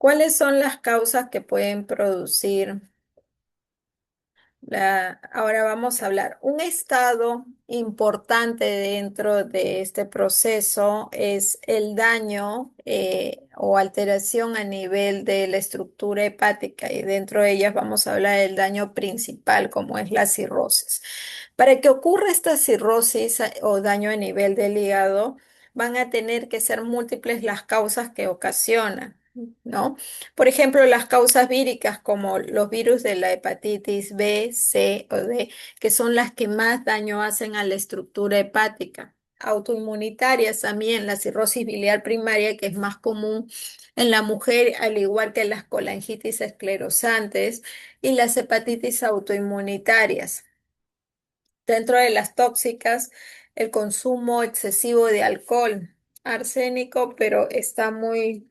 ¿Cuáles son las causas que pueden producir ahora vamos a hablar? Un estado importante dentro de este proceso es el daño o alteración a nivel de la estructura hepática y dentro de ellas vamos a hablar del daño principal como es la cirrosis. Para que ocurra esta cirrosis o daño a nivel del hígado, van a tener que ser múltiples las causas que ocasionan, ¿no? Por ejemplo, las causas víricas como los virus de la hepatitis B, C o D, que son las que más daño hacen a la estructura hepática. Autoinmunitarias también, la cirrosis biliar primaria, que es más común en la mujer, al igual que las colangitis esclerosantes y las hepatitis autoinmunitarias. Dentro de las tóxicas, el consumo excesivo de alcohol, arsénico, pero está muy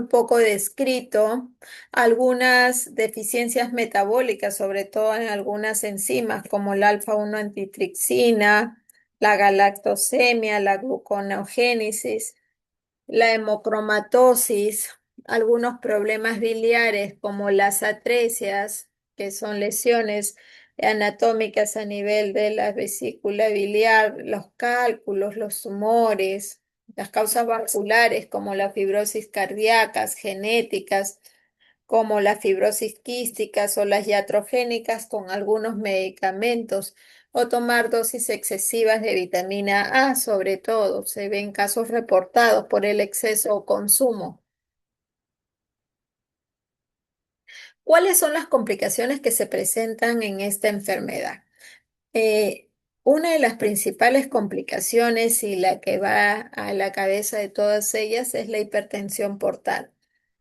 poco descrito, algunas deficiencias metabólicas, sobre todo en algunas enzimas como la alfa-1 antitripsina, la galactosemia, la gluconeogénesis, la hemocromatosis, algunos problemas biliares como las atresias, que son lesiones anatómicas a nivel de la vesícula biliar, los cálculos, los tumores, las causas vasculares como la fibrosis cardíacas, genéticas, como las fibrosis quísticas o las iatrogénicas con algunos medicamentos, o tomar dosis excesivas de vitamina A, sobre todo, se ven casos reportados por el exceso o consumo. ¿Cuáles son las complicaciones que se presentan en esta enfermedad? Eh, una de las principales complicaciones y la que va a la cabeza de todas ellas es la hipertensión portal,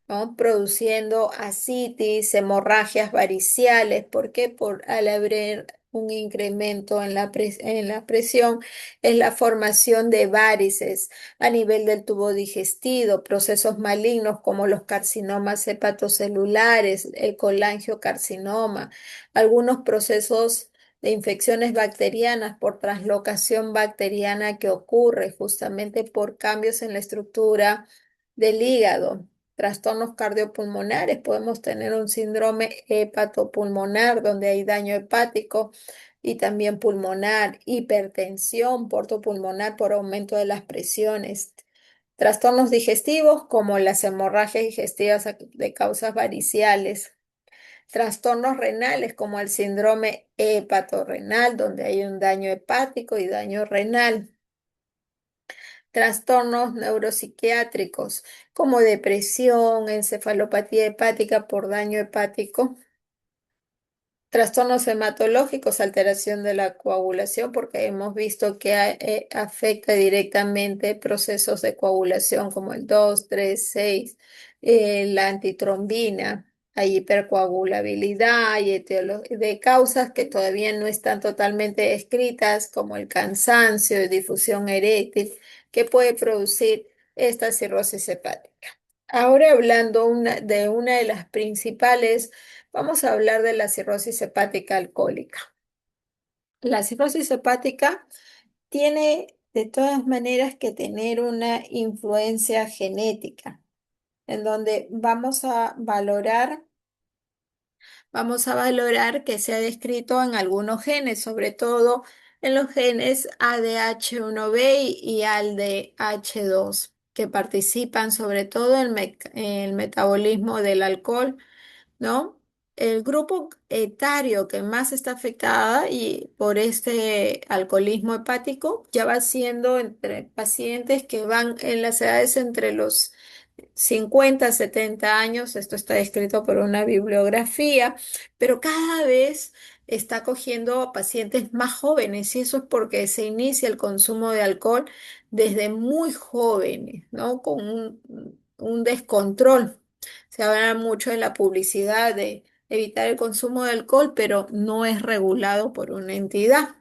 ¿no? Produciendo ascitis, hemorragias variciales. ¿Por qué? Al haber un incremento en en la presión, es la formación de varices a nivel del tubo digestivo, procesos malignos como los carcinomas hepatocelulares, el colangiocarcinoma, algunos procesos de infecciones bacterianas por translocación bacteriana que ocurre justamente por cambios en la estructura del hígado. Trastornos cardiopulmonares, podemos tener un síndrome hepatopulmonar donde hay daño hepático y también pulmonar, hipertensión portopulmonar por aumento de las presiones. Trastornos digestivos como las hemorragias digestivas de causas variciales. Trastornos renales como el síndrome hepatorrenal donde hay un daño hepático y daño renal. Trastornos neuropsiquiátricos como depresión, encefalopatía hepática por daño hepático, trastornos hematológicos, alteración de la coagulación, porque hemos visto que afecta directamente procesos de coagulación como el 2, 3, 6, la antitrombina. Hay hipercoagulabilidad, hay de causas que todavía no están totalmente descritas, como el cansancio y difusión eréctil, que puede producir esta cirrosis hepática. Ahora hablando de una de las principales. Vamos a hablar de la cirrosis hepática alcohólica. La cirrosis hepática tiene de todas maneras que tener una influencia genética, en donde vamos a valorar que se ha descrito en algunos genes, sobre todo en los genes ADH1B y ALDH2, que participan sobre todo en el metabolismo del alcohol, ¿no? El grupo etario que más está afectada y por este alcoholismo hepático ya va siendo entre pacientes que van en las edades entre los 50 70 años. Esto está descrito por una bibliografía, pero cada vez está cogiendo a pacientes más jóvenes y eso es porque se inicia el consumo de alcohol desde muy jóvenes, ¿no? Con un descontrol. Se habla mucho en la publicidad de evitar el consumo de alcohol, pero no es regulado por una entidad.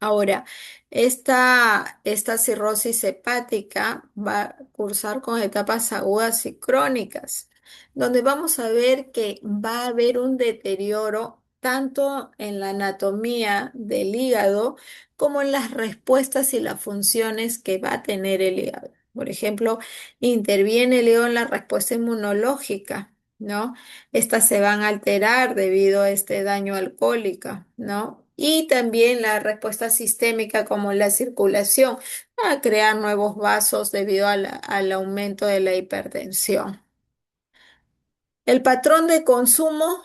Ahora, esta cirrosis hepática va a cursar con etapas agudas y crónicas, donde vamos a ver que va a haber un deterioro tanto en la anatomía del hígado como en las respuestas y las funciones que va a tener el hígado. Por ejemplo, interviene Leo en la respuesta inmunológica, ¿no? Estas se van a alterar debido a este daño alcohólico, ¿no? Y también la respuesta sistémica como la circulación, a crear nuevos vasos debido al aumento de la hipertensión. El patrón de consumo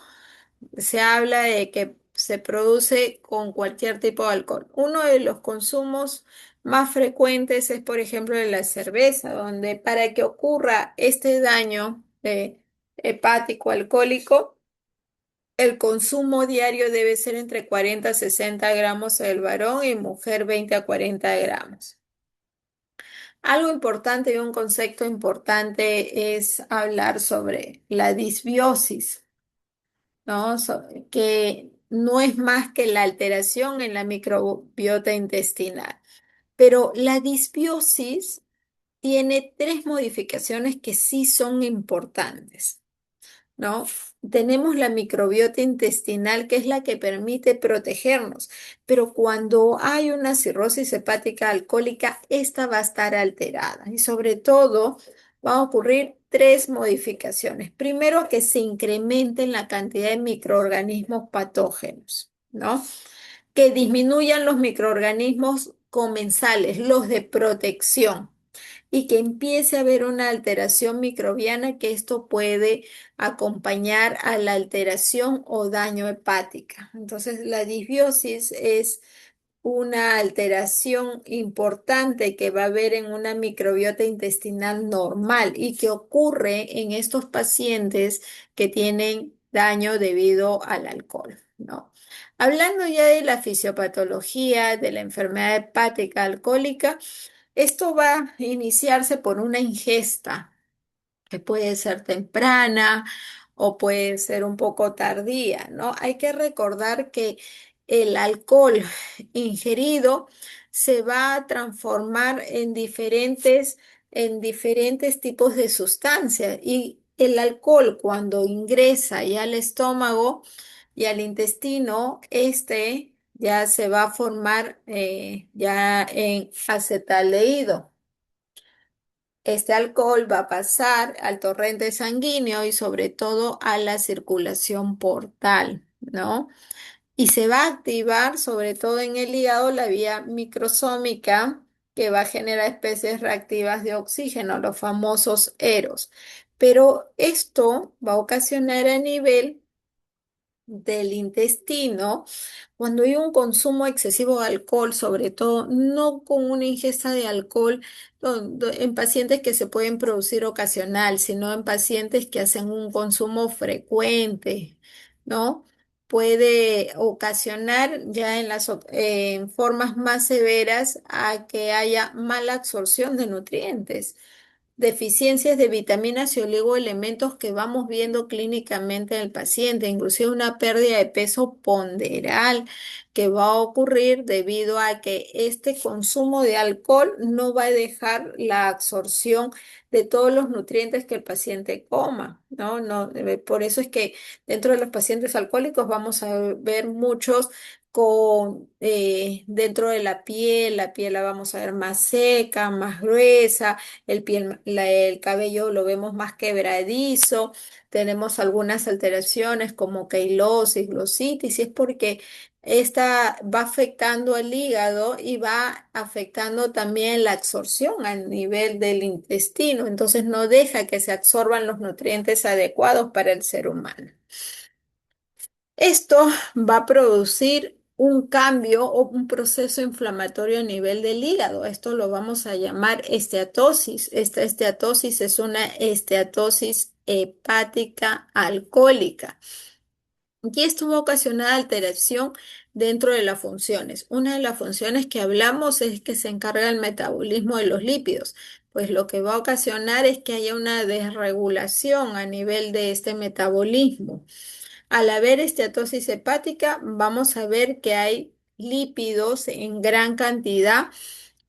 se habla de que se produce con cualquier tipo de alcohol. Uno de los consumos más frecuentes es, por ejemplo, de la cerveza, donde para que ocurra este daño hepático alcohólico, el consumo diario debe ser entre 40 a 60 gramos el varón y mujer 20 a 40 gramos. Algo importante y un concepto importante es hablar sobre la disbiosis, ¿no? Que no es más que la alteración en la microbiota intestinal. Pero la disbiosis tiene tres modificaciones que sí son importantes, ¿no? Tenemos la microbiota intestinal, que es la que permite protegernos, pero cuando hay una cirrosis hepática alcohólica, esta va a estar alterada y sobre todo van a ocurrir tres modificaciones. Primero, que se incrementen la cantidad de microorganismos patógenos, ¿no? Que disminuyan los microorganismos comensales, los de protección, y que empiece a haber una alteración microbiana, que esto puede acompañar a la alteración o daño hepática. Entonces, la disbiosis es una alteración importante que va a haber en una microbiota intestinal normal y que ocurre en estos pacientes que tienen daño debido al alcohol, ¿no? Hablando ya de la fisiopatología de la enfermedad hepática alcohólica, esto va a iniciarse por una ingesta que puede ser temprana o puede ser un poco tardía, ¿no? Hay que recordar que el alcohol ingerido se va a transformar en diferentes tipos de sustancias, y el alcohol, cuando ingresa ya al estómago y al intestino, este ya se va a formar ya en acetaldehído. Este alcohol va a pasar al torrente sanguíneo y sobre todo a la circulación portal, ¿no? Y se va a activar sobre todo en el hígado la vía microsómica, que va a generar especies reactivas de oxígeno, los famosos EROS. Pero esto va a ocasionar a nivel del intestino, cuando hay un consumo excesivo de alcohol, sobre todo no con una ingesta de alcohol en pacientes que se pueden producir ocasional, sino en pacientes que hacen un consumo frecuente, ¿no? Puede ocasionar ya en formas más severas a que haya mala absorción de nutrientes, deficiencias de vitaminas y oligoelementos que vamos viendo clínicamente en el paciente, inclusive una pérdida de peso ponderal que va a ocurrir debido a que este consumo de alcohol no va a dejar la absorción de todos los nutrientes que el paciente coma, ¿no? Por eso es que dentro de los pacientes alcohólicos vamos a ver muchos dentro de la piel la vamos a ver más seca, más gruesa, el cabello lo vemos más quebradizo, tenemos algunas alteraciones como queilosis, glositis, y es porque esta va afectando al hígado y va afectando también la absorción a nivel del intestino, entonces no deja que se absorban los nutrientes adecuados para el ser humano. Esto va a producir un cambio o un proceso inflamatorio a nivel del hígado. Esto lo vamos a llamar esteatosis. Esta esteatosis es una esteatosis hepática alcohólica. Y esto va a ocasionar alteración dentro de las funciones. Una de las funciones que hablamos es que se encarga del metabolismo de los lípidos. Pues lo que va a ocasionar es que haya una desregulación a nivel de este metabolismo. Al haber esteatosis hepática, vamos a ver que hay lípidos en gran cantidad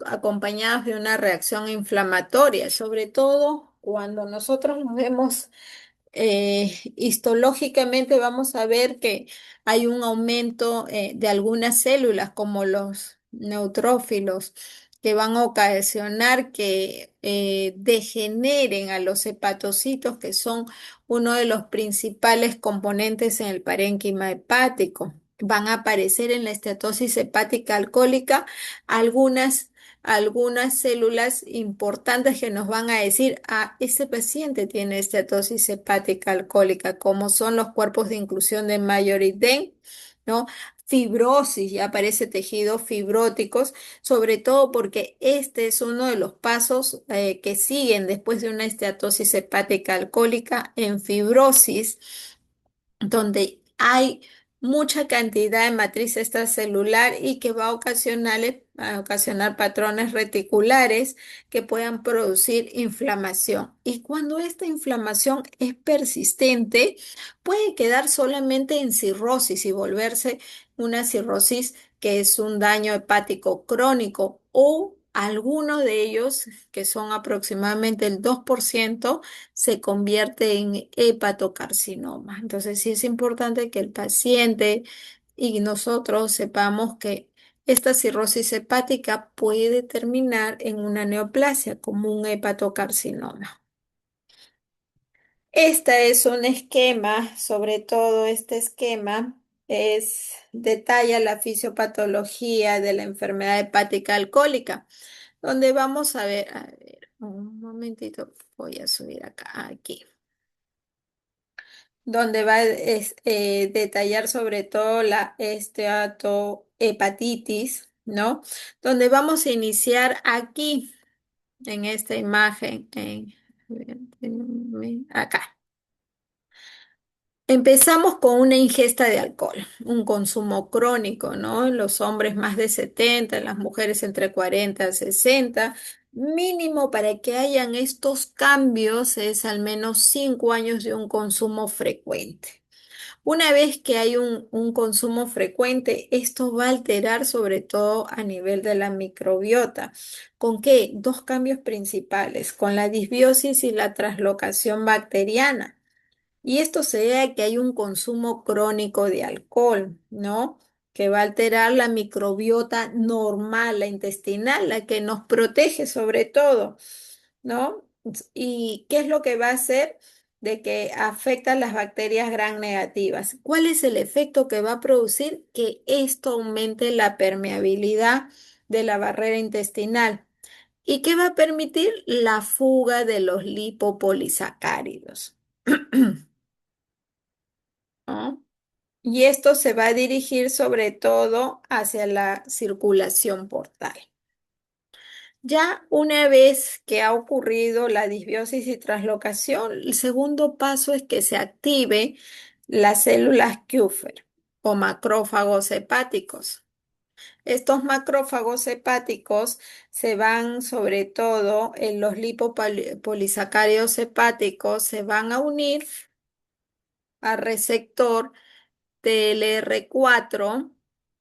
acompañados de una reacción inflamatoria, sobre todo cuando nosotros nos vemos histológicamente, vamos a ver que hay un aumento de algunas células como los neutrófilos, que van a ocasionar que degeneren a los hepatocitos, que son uno de los principales componentes en el parénquima hepático. Van a aparecer en la esteatosis hepática alcohólica algunas, algunas células importantes que nos van a decir, ah, este paciente tiene esteatosis hepática alcohólica, como son los cuerpos de inclusión de Majoritden, ¿no? Fibrosis, ya aparece tejidos fibróticos, sobre todo porque este es uno de los pasos que siguen después de una esteatosis hepática alcohólica en fibrosis, donde hay mucha cantidad de matriz extracelular y que va a ocasionar patrones reticulares que puedan producir inflamación. Y cuando esta inflamación es persistente, puede quedar solamente en cirrosis y volverse una cirrosis que es un daño hepático crónico, o algunos de ellos, que son aproximadamente el 2%, se convierte en hepatocarcinoma. Entonces, sí es importante que el paciente y nosotros sepamos que esta cirrosis hepática puede terminar en una neoplasia como un hepatocarcinoma. Este es un esquema, sobre todo este esquema detalla la fisiopatología de la enfermedad hepática alcohólica, donde vamos a ver, un momentito, voy a subir acá, aquí, donde va a detallar sobre todo la esteatohepatitis, ¿no? Donde vamos a iniciar aquí, en esta imagen, acá. Empezamos con una ingesta de alcohol, un consumo crónico, ¿no? En los hombres más de 70, en las mujeres entre 40 y 60. Mínimo para que hayan estos cambios es al menos 5 años de un consumo frecuente. Una vez que hay un consumo frecuente, esto va a alterar sobre todo a nivel de la microbiota. ¿Con qué? Dos cambios principales, con la disbiosis y la translocación bacteriana. Y esto se debe a que hay un consumo crónico de alcohol, ¿no? Que va a alterar la microbiota normal, la intestinal, la que nos protege sobre todo, ¿no? ¿Y qué es lo que va a hacer? De que afecta a las bacterias gram negativas. ¿Cuál es el efecto que va a producir? Que esto aumente la permeabilidad de la barrera intestinal. ¿Y qué va a permitir? La fuga de los lipopolisacáridos. ¿No? Y esto se va a dirigir sobre todo hacia la circulación portal. Ya una vez que ha ocurrido la disbiosis y translocación, el segundo paso es que se active las células Kupffer o macrófagos hepáticos. Estos macrófagos hepáticos se van sobre todo en los lipopolisacáridos hepáticos, se van a unir al receptor TLR4,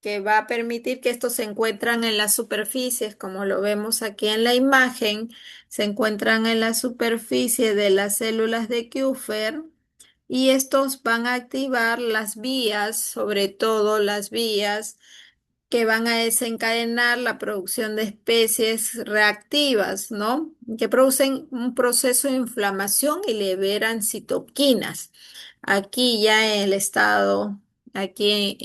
que va a permitir que estos se encuentran en las superficies, como lo vemos aquí en la imagen, se encuentran en la superficie de las células de Kupffer, y estos van a activar las vías, sobre todo las vías que van a desencadenar la producción de especies reactivas, ¿no? Que producen un proceso de inflamación y liberan citoquinas. Aquí ya en el estado, aquí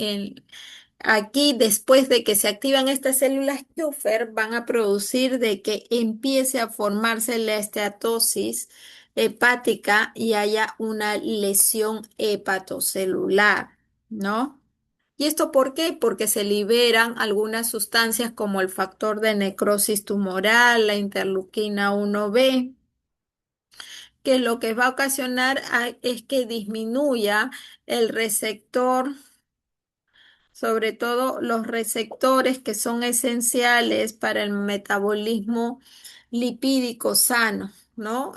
después de que se activan estas células Kupffer, van a producir de que empiece a formarse la esteatosis hepática y haya una lesión hepatocelular, ¿no? ¿Y esto por qué? Porque se liberan algunas sustancias como el factor de necrosis tumoral, la interleuquina 1B, que lo que va a ocasionar es que disminuya el receptor, sobre todo los receptores que son esenciales para el metabolismo lipídico sano, ¿no?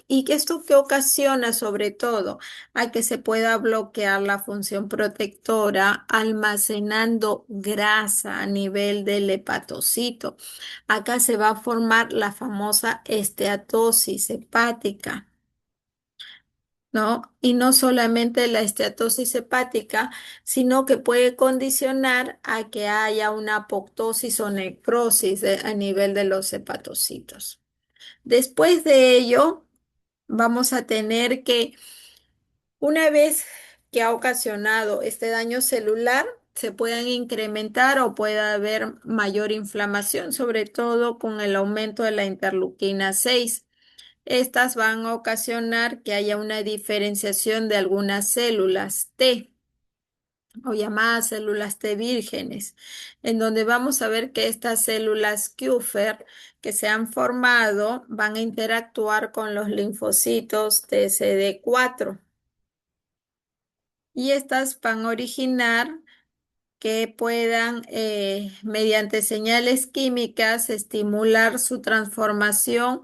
Y que esto que ocasiona sobre todo a que se pueda bloquear la función protectora almacenando grasa a nivel del hepatocito. Acá se va a formar la famosa esteatosis hepática. ¿no? Y no solamente la esteatosis hepática, sino que puede condicionar a que haya una apoptosis o necrosis a nivel de los hepatocitos. Después de ello, vamos a tener que, una vez que ha ocasionado este daño celular, se pueden incrementar o puede haber mayor inflamación, sobre todo con el aumento de la interleuquina 6. Estas van a ocasionar que haya una diferenciación de algunas células T o llamadas células T vírgenes, en donde vamos a ver que estas células Kupffer que se han formado van a interactuar con los linfocitos TCD4 y estas van a originar que puedan, mediante señales químicas, estimular su transformación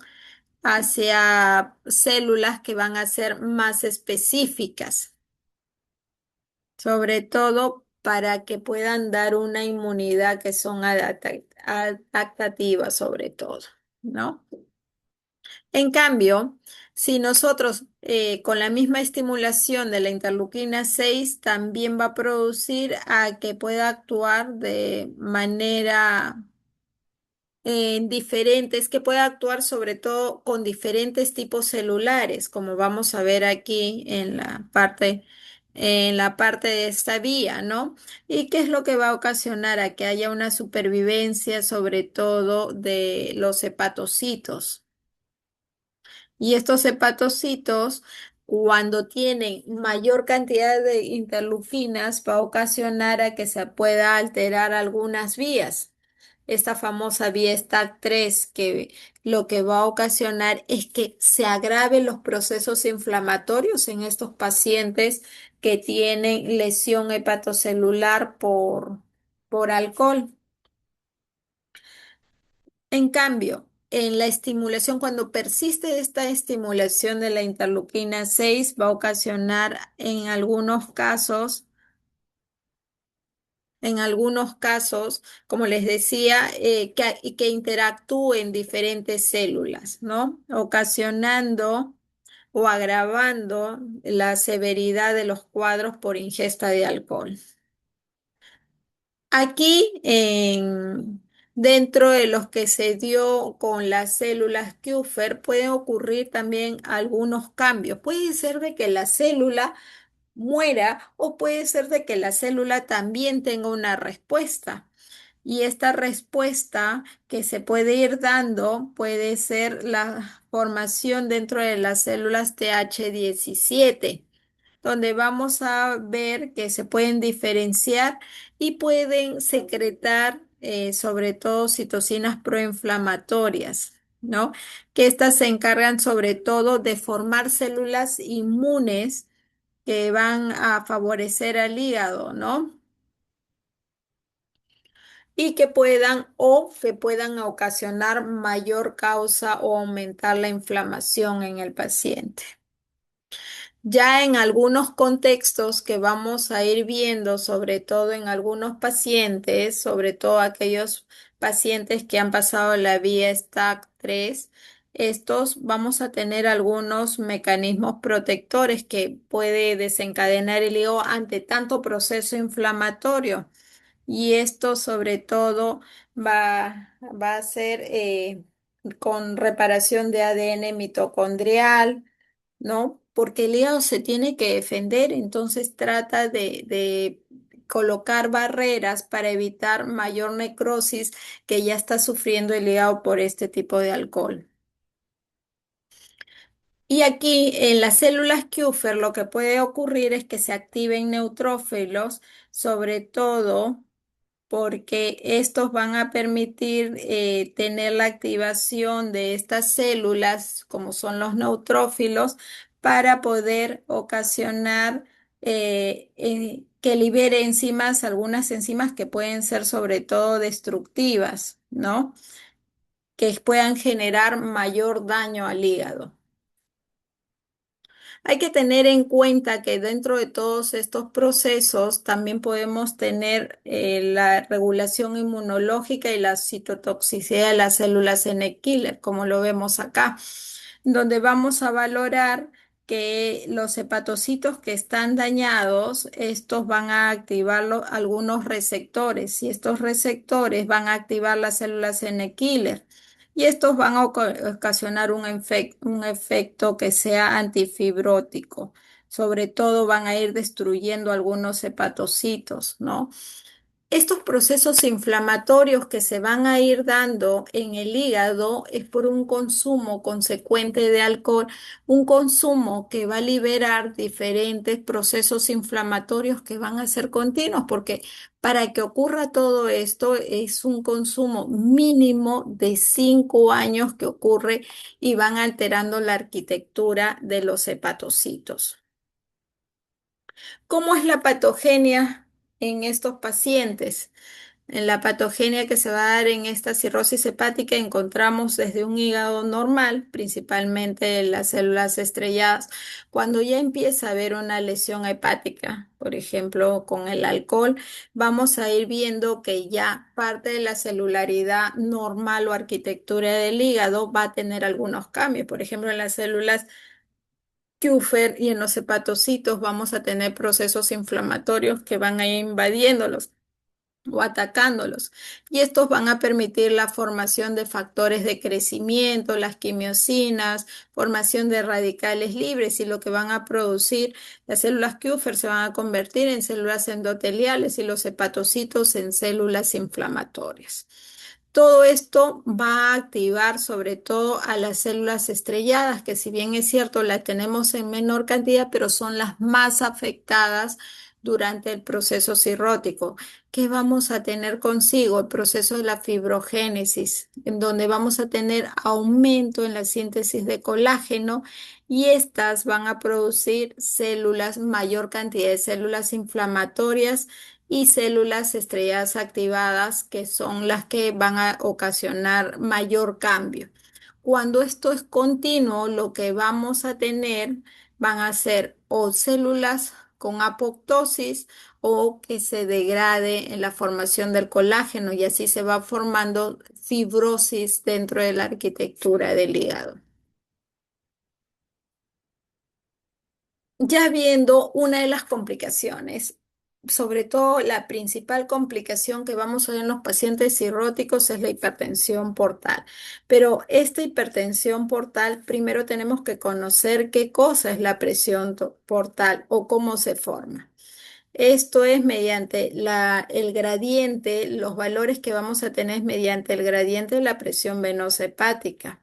hacia células que van a ser más específicas, sobre todo para que puedan dar una inmunidad que son adaptativas sobre todo, ¿no? En cambio, si nosotros con la misma estimulación de la interleuquina 6 también va a producir a que pueda actuar de manera diferentes, que pueda actuar sobre todo con diferentes tipos celulares, como vamos a ver aquí en la parte de esta vía, ¿no? ¿Y qué es lo que va a ocasionar a que haya una supervivencia sobre todo de los hepatocitos? Y estos hepatocitos, cuando tienen mayor cantidad de interleuquinas, va a ocasionar a que se pueda alterar algunas vías. Esta famosa vía STAT3 que lo que va a ocasionar es que se agraven los procesos inflamatorios en estos pacientes que tienen lesión hepatocelular por alcohol. En cambio, en la estimulación, cuando persiste esta estimulación de la interleuquina 6, va a ocasionar en algunos casos, como les decía, que interactúen diferentes células, ¿no? Ocasionando o agravando la severidad de los cuadros por ingesta de alcohol. Aquí, dentro de los que se dio con las células Kupffer, pueden ocurrir también algunos cambios. Puede ser de que la célula muera o puede ser de que la célula también tenga una respuesta. Y esta respuesta que se puede ir dando puede ser la formación dentro de las células TH17, donde vamos a ver que se pueden diferenciar y pueden secretar sobre todo citocinas proinflamatorias, ¿no? Que estas se encargan sobre todo de formar células inmunes que van a favorecer al hígado, ¿no? Y que puedan ocasionar mayor causa o aumentar la inflamación en el paciente. Ya en algunos contextos que vamos a ir viendo, sobre todo en algunos pacientes, sobre todo aquellos pacientes que han pasado la vía STAC3, estos vamos a tener algunos mecanismos protectores que puede desencadenar el hígado ante tanto proceso inflamatorio. Y esto sobre todo va a ser con reparación de ADN mitocondrial, ¿no? Porque el hígado se tiene que defender, entonces trata de colocar barreras para evitar mayor necrosis que ya está sufriendo el hígado por este tipo de alcohol. Y aquí en las células Kupffer lo que puede ocurrir es que se activen neutrófilos, sobre todo porque estos van a permitir tener la activación de estas células, como son los neutrófilos, para poder ocasionar que libere enzimas, algunas enzimas que pueden ser sobre todo destructivas, ¿no? Que puedan generar mayor daño al hígado. Hay que tener en cuenta que dentro de todos estos procesos también podemos tener la regulación inmunológica y la citotoxicidad de las células N-killer, como lo vemos acá, donde vamos a valorar que los hepatocitos que están dañados, estos van a activar algunos receptores y estos receptores van a activar las células N-killer y estos van a ocasionar un efecto que sea antifibrótico. Sobre todo van a ir destruyendo algunos hepatocitos, ¿no? Estos procesos inflamatorios que se van a ir dando en el hígado es por un consumo consecuente de alcohol, un consumo que va a liberar diferentes procesos inflamatorios que van a ser continuos, porque para que ocurra todo esto es un consumo mínimo de 5 años que ocurre y van alterando la arquitectura de los hepatocitos. ¿Cómo es la patogenia en estos pacientes? En la patogenia que se va a dar en esta cirrosis hepática encontramos desde un hígado normal, principalmente las células estrelladas. Cuando ya empieza a haber una lesión hepática, por ejemplo, con el alcohol, vamos a ir viendo que ya parte de la celularidad normal o arquitectura del hígado va a tener algunos cambios. Por ejemplo, en las células Kupffer y en los hepatocitos vamos a tener procesos inflamatorios que van a ir invadiéndolos o atacándolos. Y estos van a permitir la formación de factores de crecimiento, las quimiosinas, formación de radicales libres y lo que van a producir las células Kupffer se van a convertir en células endoteliales y los hepatocitos en células inflamatorias. Todo esto va a activar sobre todo a las células estrelladas, que si bien es cierto, las tenemos en menor cantidad, pero son las más afectadas durante el proceso cirrótico. ¿Qué vamos a tener consigo? El proceso de la fibrogénesis, en donde vamos a tener aumento en la síntesis de colágeno y estas van a producir células, mayor cantidad de células inflamatorias y células estrelladas activadas, que son las que van a ocasionar mayor cambio. Cuando esto es continuo, lo que vamos a tener van a ser o células con apoptosis o que se degrade en la formación del colágeno y así se va formando fibrosis dentro de la arquitectura del hígado. Ya viendo una de las complicaciones, sobre todo la principal complicación que vamos a ver en los pacientes cirróticos es la hipertensión portal. Pero esta hipertensión portal, primero tenemos que conocer qué cosa es la presión portal o cómo se forma. Esto es mediante el gradiente, los valores que vamos a tener es mediante el gradiente de la presión venosa hepática.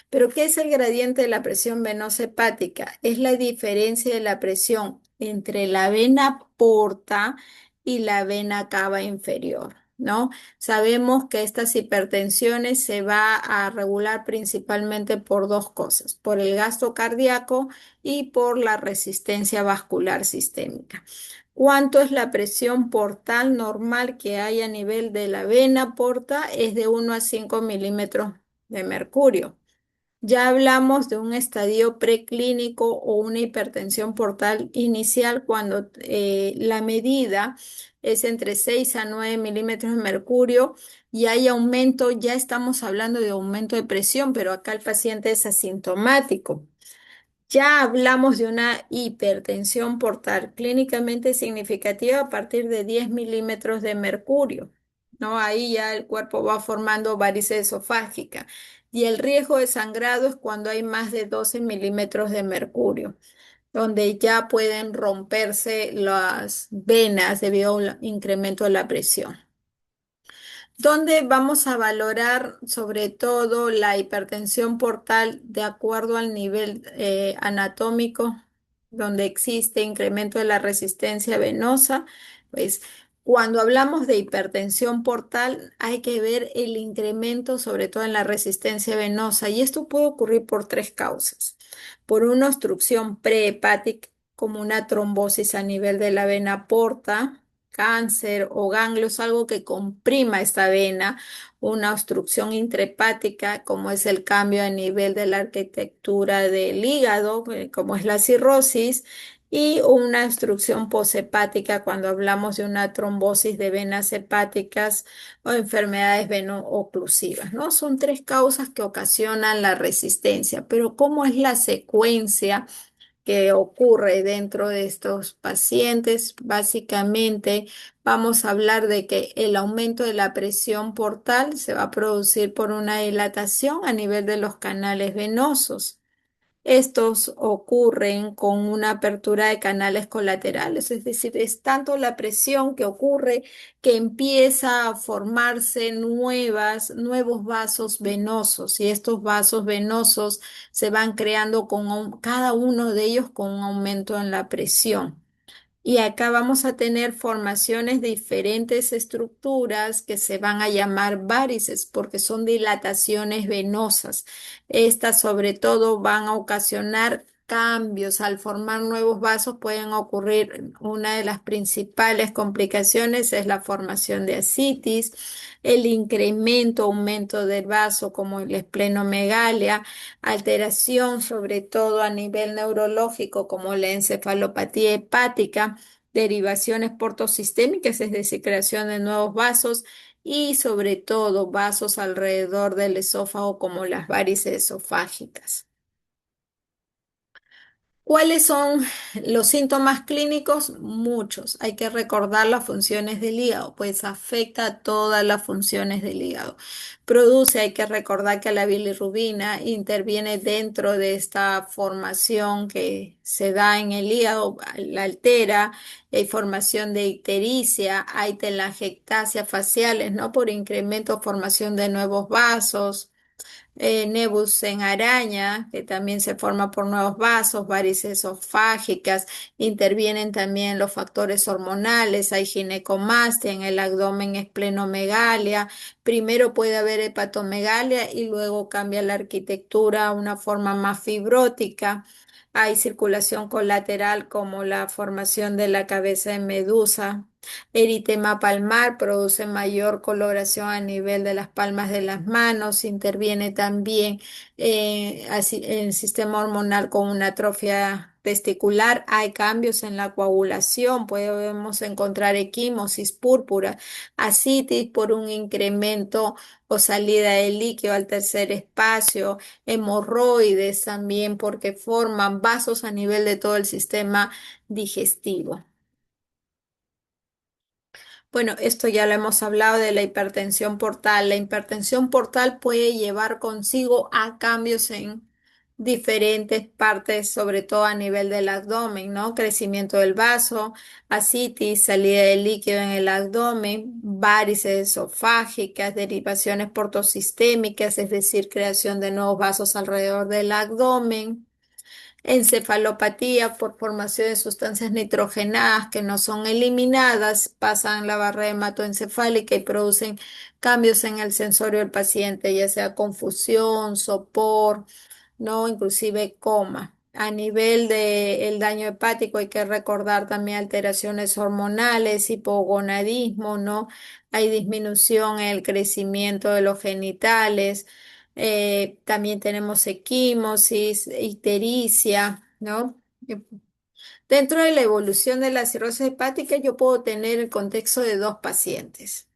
Pero ¿qué es el gradiente de la presión venosa hepática? Es la diferencia de la presión entre la vena porta y la vena cava inferior, ¿no? Sabemos que estas hipertensiones se va a regular principalmente por dos cosas, por el gasto cardíaco y por la resistencia vascular sistémica. ¿Cuánto es la presión portal normal que hay a nivel de la vena porta? Es de 1 a 5 milímetros de mercurio. Ya hablamos de un estadio preclínico o una hipertensión portal inicial cuando la medida es entre 6 a 9 milímetros de mercurio y hay aumento, ya estamos hablando de aumento de presión, pero acá el paciente es asintomático. Ya hablamos de una hipertensión portal clínicamente significativa a partir de 10 milímetros de mercurio, ¿no? Ahí ya el cuerpo va formando varices esofágica y el riesgo de sangrado es cuando hay más de 12 milímetros de mercurio, donde ya pueden romperse las venas debido a un incremento de la presión, donde vamos a valorar sobre todo la hipertensión portal de acuerdo al nivel anatómico, donde existe incremento de la resistencia venosa. Pues cuando hablamos de hipertensión portal hay que ver el incremento sobre todo en la resistencia venosa y esto puede ocurrir por tres causas. Por una obstrucción prehepática, como una trombosis a nivel de la vena porta, cáncer o ganglios, algo que comprima esta vena, una obstrucción intrahepática, como es el cambio a nivel de la arquitectura del hígado, como es la cirrosis, y una obstrucción poshepática cuando hablamos de una trombosis de venas hepáticas o enfermedades veno-oclusivas, ¿no? Son tres causas que ocasionan la resistencia, pero ¿cómo es la secuencia que ocurre dentro de estos pacientes. Básicamente, vamos a hablar de que el aumento de la presión portal se va a producir por una dilatación a nivel de los canales venosos. Estos ocurren con una apertura de canales colaterales, es decir, es tanto la presión que ocurre que empieza a formarse nuevos vasos venosos y estos vasos venosos se van creando cada uno de ellos con un aumento en la presión. Y acá vamos a tener formaciones de diferentes estructuras que se van a llamar várices porque son dilataciones venosas. Estas sobre todo van a ocasionar cambios. Al formar nuevos vasos pueden ocurrir, una de las principales complicaciones es la formación de ascitis, el incremento, aumento del vaso como la esplenomegalia, alteración sobre todo a nivel neurológico como la encefalopatía hepática, derivaciones portosistémicas, es decir, creación de nuevos vasos y sobre todo vasos alrededor del esófago como las varices esofágicas. ¿Cuáles son los síntomas clínicos? Muchos. Hay que recordar las funciones del hígado, pues afecta a todas las funciones del hígado. Hay que recordar que la bilirrubina interviene dentro de esta formación que se da en el hígado, la altera, hay formación de ictericia, hay telangiectasia faciales, ¿no? Por incremento o formación de nuevos vasos, nebus en araña, que también se forma por nuevos vasos, varices esofágicas, intervienen también los factores hormonales, hay ginecomastia, en el abdomen esplenomegalia, primero puede haber hepatomegalia y luego cambia la arquitectura a una forma más fibrótica. Hay circulación colateral como la formación de la cabeza de medusa. Eritema palmar produce mayor coloración a nivel de las palmas de las manos, interviene también el sistema hormonal con una atrofia testicular, hay cambios en la coagulación, podemos encontrar equimosis púrpura, ascitis por un incremento o salida de líquido al tercer espacio, hemorroides también porque forman vasos a nivel de todo el sistema digestivo. Bueno, esto ya lo hemos hablado de la hipertensión portal. La hipertensión portal puede llevar consigo a cambios en diferentes partes, sobre todo a nivel del abdomen, ¿no? Crecimiento del vaso, ascitis, salida de líquido en el abdomen, varices esofágicas, derivaciones portosistémicas, es decir, creación de nuevos vasos alrededor del abdomen. Encefalopatía por formación de sustancias nitrogenadas que no son eliminadas, pasan la barrera hematoencefálica y producen cambios en el sensorio del paciente, ya sea confusión, sopor, no, inclusive coma. A nivel del daño hepático hay que recordar también alteraciones hormonales, hipogonadismo, ¿no? Hay disminución en el crecimiento de los genitales, también tenemos equimosis, ictericia, ¿no? Dentro de la evolución de la cirrosis hepática, yo puedo tener el contexto de dos pacientes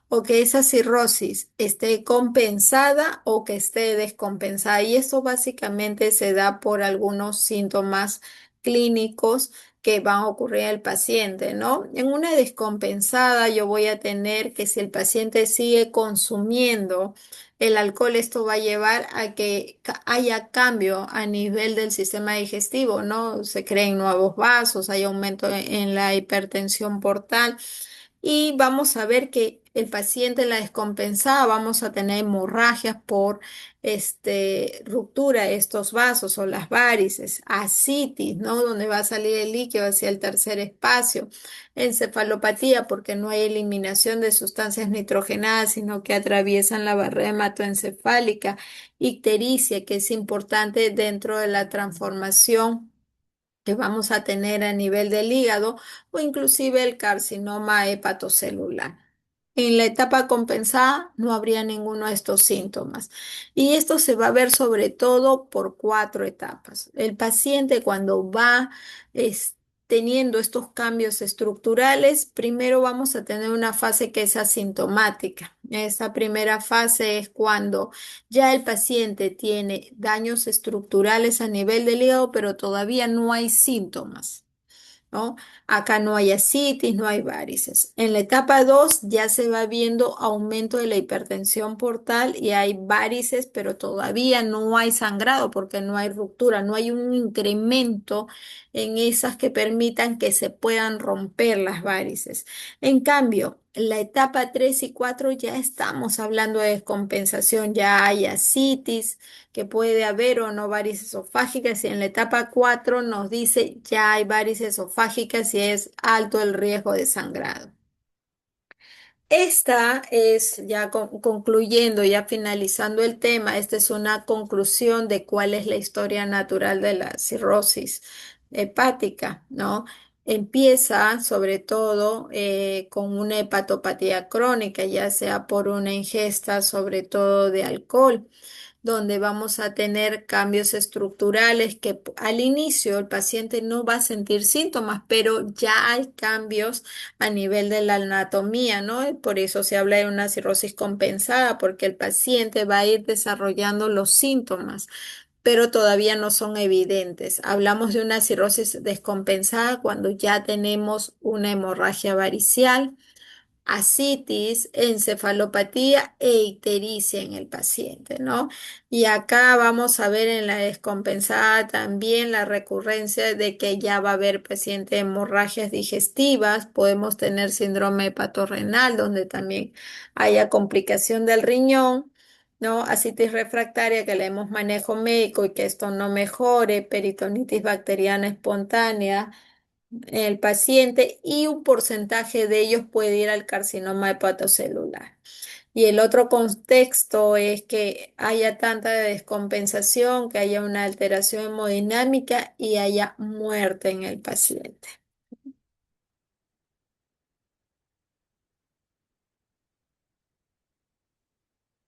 o que esa cirrosis esté compensada o que esté descompensada. Y eso básicamente se da por algunos síntomas clínicos que van a ocurrir en el paciente, ¿no? En una descompensada yo voy a tener que si el paciente sigue consumiendo el alcohol, esto va a llevar a que haya cambio a nivel del sistema digestivo, ¿no? Se creen nuevos vasos, hay aumento en la hipertensión portal. Y vamos a ver que el paciente en la descompensada vamos a tener hemorragias por ruptura de estos vasos o las varices, ascitis, ¿no? Donde va a salir el líquido hacia el tercer espacio, encefalopatía porque no hay eliminación de sustancias nitrogenadas, sino que atraviesan la barrera hematoencefálica, ictericia, que es importante dentro de la transformación que vamos a tener a nivel del hígado o inclusive el carcinoma hepatocelular. En la etapa compensada no habría ninguno de estos síntomas y esto se va a ver sobre todo por cuatro etapas. El paciente cuando va teniendo estos cambios estructurales, primero vamos a tener una fase que es asintomática. Esa primera fase es cuando ya el paciente tiene daños estructurales a nivel del hígado, pero todavía no hay síntomas. ¿No? Acá no hay ascitis, no hay varices. En la etapa 2 ya se va viendo aumento de la hipertensión portal y hay varices, pero todavía no hay sangrado porque no hay ruptura, no hay un incremento en esas que permitan que se puedan romper las varices. En cambio, la etapa 3 y 4 ya estamos hablando de descompensación, ya hay ascitis que puede haber o no varices esofágicas y en la etapa 4 nos dice ya hay varices esofágicas y es alto el riesgo de sangrado. Esta es ya concluyendo, ya finalizando el tema, esta es una conclusión de cuál es la historia natural de la cirrosis hepática, ¿no? Empieza sobre todo con una hepatopatía crónica, ya sea por una ingesta sobre todo de alcohol donde vamos a tener cambios estructurales que al inicio el paciente no va a sentir síntomas, pero ya hay cambios a nivel de la anatomía, ¿no? Y por eso se habla de una cirrosis compensada, porque el paciente va a ir desarrollando los síntomas, pero todavía no son evidentes. Hablamos de una cirrosis descompensada cuando ya tenemos una hemorragia varicial, ascitis, encefalopatía e ictericia en el paciente, ¿no? Y acá vamos a ver en la descompensada también la recurrencia de que ya va a haber paciente de hemorragias digestivas, podemos tener síndrome hepatorrenal, donde también haya complicación del riñón. ¿No? Ascitis refractaria que le demos manejo médico y que esto no mejore, peritonitis bacteriana espontánea, el paciente y un porcentaje de ellos puede ir al carcinoma hepatocelular. Y el otro contexto es que haya tanta descompensación, que haya una alteración hemodinámica y haya muerte en el paciente.